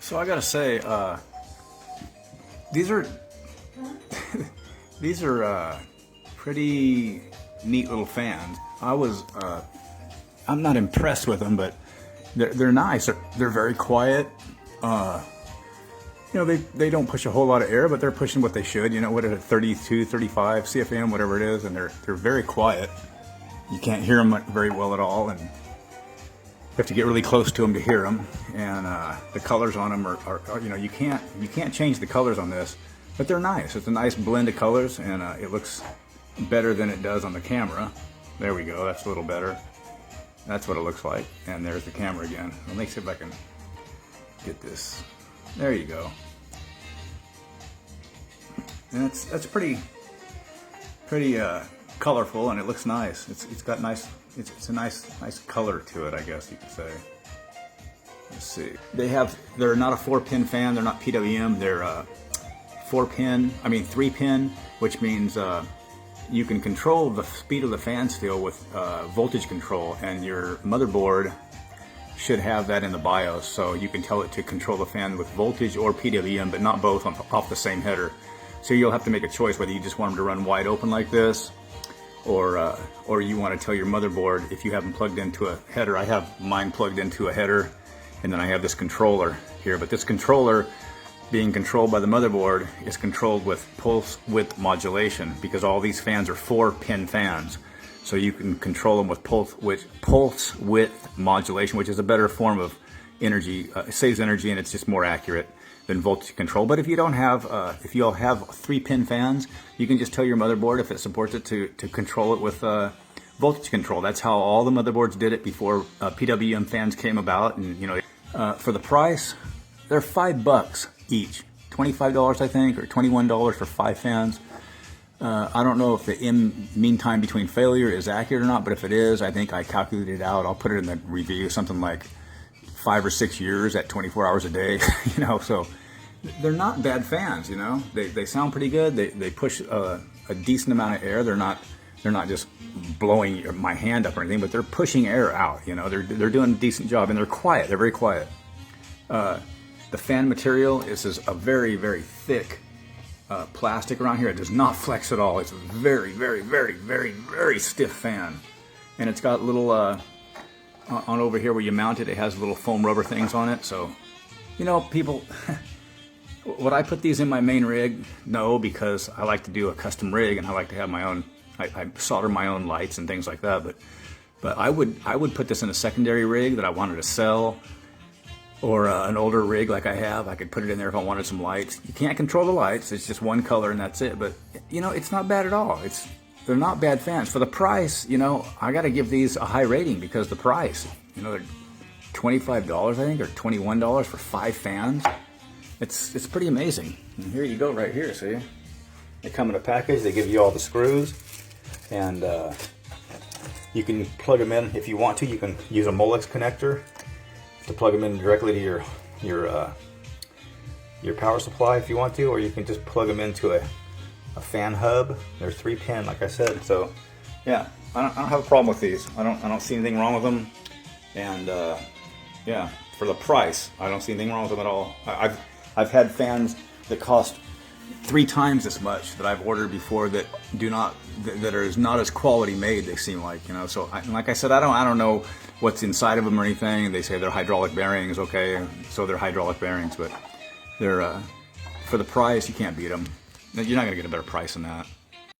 So I gotta say, these are these are pretty neat little fans. I'm not impressed with them, but they're nice. They're very quiet. You know, they don't push a whole lot of air, but they're pushing what they should. You know, what at 32, 35 CFM, whatever it is, and they're very quiet. You can't hear them very well at all, and you have to get really close to them to hear them. And the colors on them are you know, you can't change the colors on this, but they're nice. It's a nice blend of colors, and it looks better than it does on the camera. There we go. That's a little better. That's what it looks like. And there's the camera again. Let me see if I can get this. There you go. And that's pretty colorful, and it looks nice. It's got nice. It's a nice color to it, I guess you could say. Let's see. They're not a 4-pin fan. They're not PWM. They're 3-pin, which means you can control the speed of the fan still with voltage control, and your motherboard should have that in the BIOS, so you can tell it to control the fan with voltage or PWM, but not both off the same header. So you'll have to make a choice whether you just want them to run wide open like this, or you want to tell your motherboard if you have them plugged into a header. I have mine plugged into a header, and then I have this controller here. But this controller, being controlled by the motherboard, is controlled with pulse width modulation, because all these fans are 4-pin fans. So you can control them with pulse width modulation, which is a better form of energy. It saves energy, and it's just more accurate than voltage control. But if you don't have, if you all have 3-pin fans, you can just tell your motherboard, if it supports it, to control it with voltage control. That's how all the motherboards did it before PWM fans came about. And you know, for the price, they're $5 each, $25 I think, or $21 for 5 fans. I don't know if the mean time between failure is accurate or not, but if it is, I think I calculated it out. I'll put it in the review, something like 5 or 6 years at 24 hours a day. You know, so they're not bad fans. You know, they sound pretty good. They push a decent amount of air. They're not just blowing my hand up or anything, but they're pushing air out. You know, they're doing a decent job, and they're quiet. They're very quiet. The fan material is a very, very thick plastic around here. It does not flex at all. It's a very, very, very, very, very stiff fan. And it's got little, on over here where you mount it, it has little foam rubber things on it. So, you know, people, would I put these in my main rig? No, because I like to do a custom rig, and I like to have my own, I solder my own lights and things like that. But I would put this in a secondary rig that I wanted to sell, or an older rig like I have. I could put it in there if I wanted some lights. You can't control the lights. It's just one color and that's it. But, you know, it's not bad at all. They're not bad fans. For the price, you know, I got to give these a high rating, because the price, you know, they're $25 I think, or $21 for 5 fans. It's pretty amazing. And here you go right here, see? They come in a package. They give you all the screws, and you can plug them in if you want to. You can use a Molex connector to plug them in directly to your power supply if you want to, or you can just plug them into a fan hub. They're 3-pin, like I said. So yeah, I don't have a problem with these. I don't see anything wrong with them, and yeah, for the price, I don't see anything wrong with them at all. I've had fans that cost 3 times this much that I've ordered before that are not as quality made. They seem like, you know. So like I said, I don't know what's inside of them or anything. They say they're hydraulic bearings. Okay, so they're hydraulic bearings, but they're for the price, you can't beat them. You're not gonna get a better price than that.